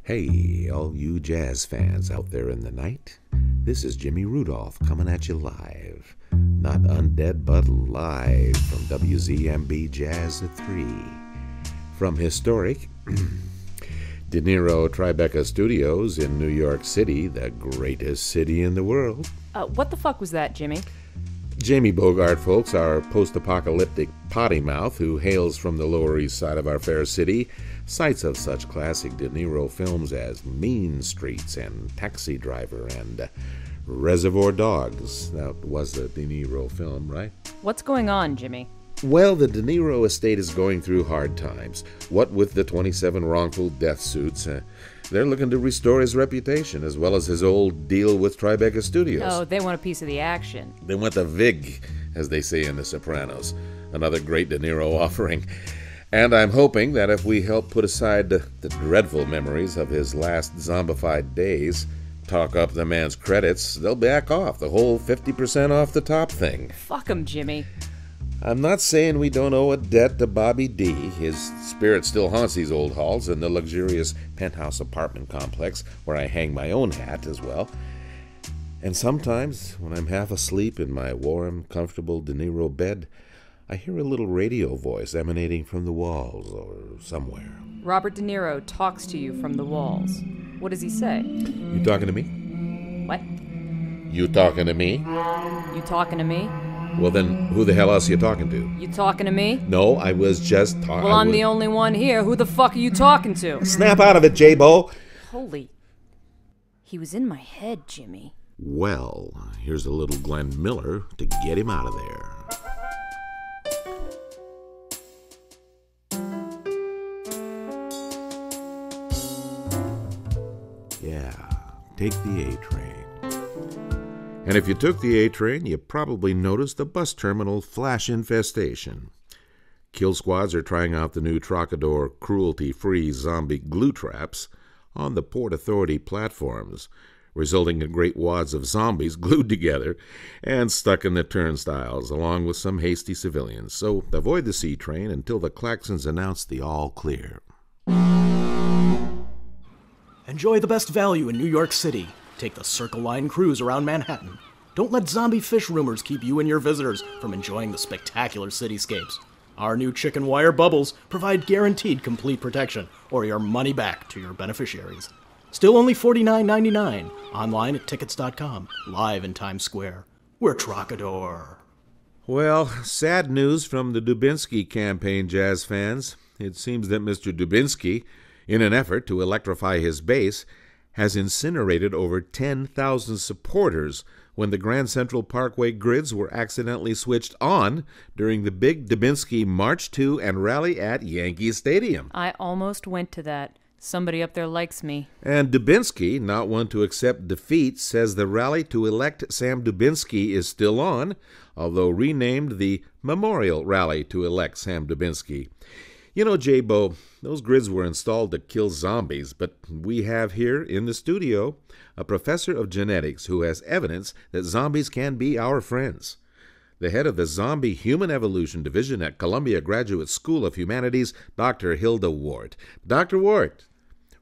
Hey, all you jazz fans out there in the night. This is Jimmy Rudolph coming at you live. Not undead, but live from WZMB Jazz at 3. From historic De Niro Tribeca Studios in New York City, the greatest city in the world. What the fuck was that, Jimmy? Jamie Bogart, folks, our post-apocalyptic potty mouth who hails from the Lower East Side of our fair city, sites of such classic De Niro films as Mean Streets and Taxi Driver and Reservoir Dogs. That was a De Niro film, right? What's going on, Jimmy? Well, the De Niro estate is going through hard times. What with the 27 wrongful death suits, they're looking to restore his reputation, as well as his old deal with Tribeca Studios. Oh, they want a piece of the action. They want the vig, as they say in The Sopranos. Another great De Niro offering. And I'm hoping that if we help put aside the dreadful memories of his last zombified days, talk up the man's credits, they'll back off the whole 50% off the top thing. Fuck him, Jimmy. I'm not saying we don't owe a debt to Bobby D. His spirit still haunts these old halls and the luxurious penthouse apartment complex where I hang my own hat as well. And sometimes, when I'm half asleep in my warm, comfortable De Niro bed, I hear a little radio voice emanating from the walls or somewhere. Robert De Niro talks to you from the walls. What does he say? You talking to me? What? You talking to me? You talking to me? Well, then, who the hell else are you talking to? You talking to me? No, I was just talking... Well, I'm the only one here. Who the fuck are you talking to? Snap out of it, J-Bo! Holy... He was in my head, Jimmy. Well, here's a little Glenn Miller to get him out of there. Yeah, take the A-train. And if you took the A-train, you probably noticed the bus terminal flash infestation. Kill squads are trying out the new Trocador cruelty-free zombie glue traps on the Port Authority platforms, resulting in great wads of zombies glued together and stuck in the turnstiles, along with some hasty civilians. So avoid the C-train until the klaxons announce the all clear. Enjoy the best value in New York City. Take the Circle Line cruise around Manhattan. Don't let zombie fish rumors keep you and your visitors from enjoying the spectacular cityscapes. Our new chicken wire bubbles provide guaranteed complete protection or your money back to your beneficiaries. Still only $49.99. Online at tickets.com. Live in Times Square. We're Trocador. Well, sad news from the Dubinsky campaign, jazz fans. It seems that Mr. Dubinsky, in an effort to electrify his base, has incinerated over 10,000 supporters when the Grand Central Parkway grids were accidentally switched on during the big Dubinsky March to and rally at Yankee Stadium. I almost went to that. Somebody up there likes me. And Dubinsky, not one to accept defeat, says the rally to elect Sam Dubinsky is still on, although renamed the Memorial Rally to elect Sam Dubinsky. You know, J-Bo, those grids were installed to kill zombies, but we have here in the studio a professor of genetics who has evidence that zombies can be our friends. The head of the Zombie Human Evolution Division at Columbia Graduate School of Humanities, Dr. Hilda Wart. Dr. Wart,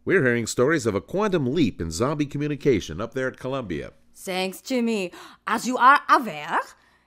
we're hearing stories of a quantum leap in zombie communication up there at Columbia. Thanks, Jimmy. As you are aware,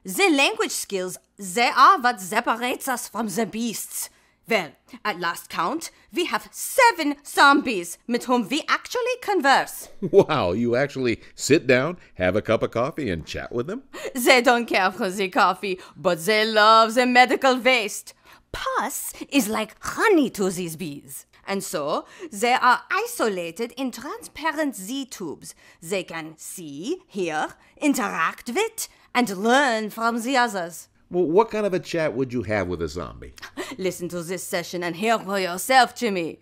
the language skills, they are what separates us from the beasts. Well, at last count, we have 7 zombies with whom we actually converse. Wow, you actually sit down, have a cup of coffee, and chat with them? They don't care for the coffee, but they love the medical waste. Pus is like honey to these bees. And so, they are isolated in transparent Z-tubes. They can see, hear, interact with, and learn from the others. Well, what kind of a chat would you have with a zombie? Listen to this session and hear for yourself, Jimmy.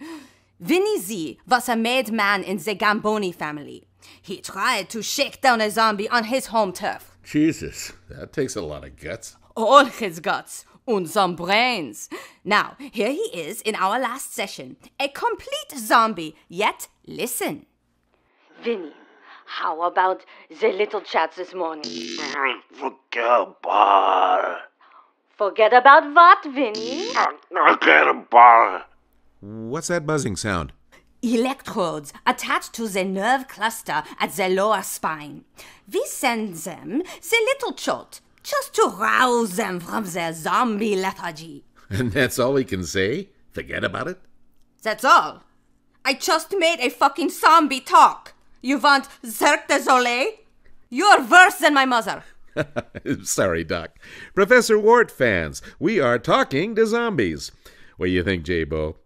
Vinny Z was a made man in the Gamboni family. He tried to shake down a zombie on his home turf. Jesus, that takes a lot of guts. All his guts and some brains. Now, here he is in our last session. A complete zombie, yet listen. Vinny, how about the little chat this morning? Forget about it. Forget about what, Vinny? Forget about it. What's that buzzing sound? electrodes attached to the nerve cluster at the lower spine. We send them the little shot just to rouse them from their zombie lethargy. And that's all he can say? Forget about it? That's all. I just made a fucking zombie talk. You want Cirque du Soleil? You're worse than my mother. Sorry, Doc. Professor Wart fans, we are talking to zombies. What do you think, J-Bo?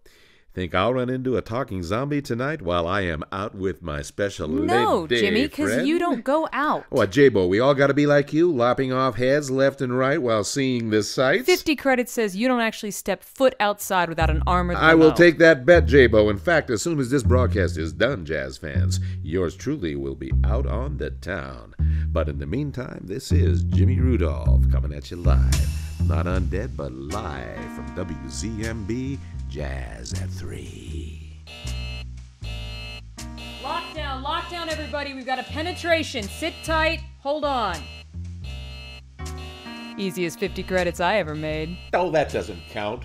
Think I'll run into a talking zombie tonight while I am out with my special No, lady Jimmy, because friend? you don't go out. What, J-Bo, we all got to be like you, lopping off heads left and right while seeing the sights? 50 credits says you don't actually step foot outside without an armored I will limo. take that bet, J-Bo. In fact, as soon as this broadcast is done, Jazz fans, yours truly will be out on the town. But in the meantime, this is Jimmy Rudolph coming at you live. Not undead, but live from WZMB Jazz at 3. Lockdown, everybody. We've got a penetration. Sit tight. Hold on. Easiest 50 credits I ever made. Oh, that doesn't count.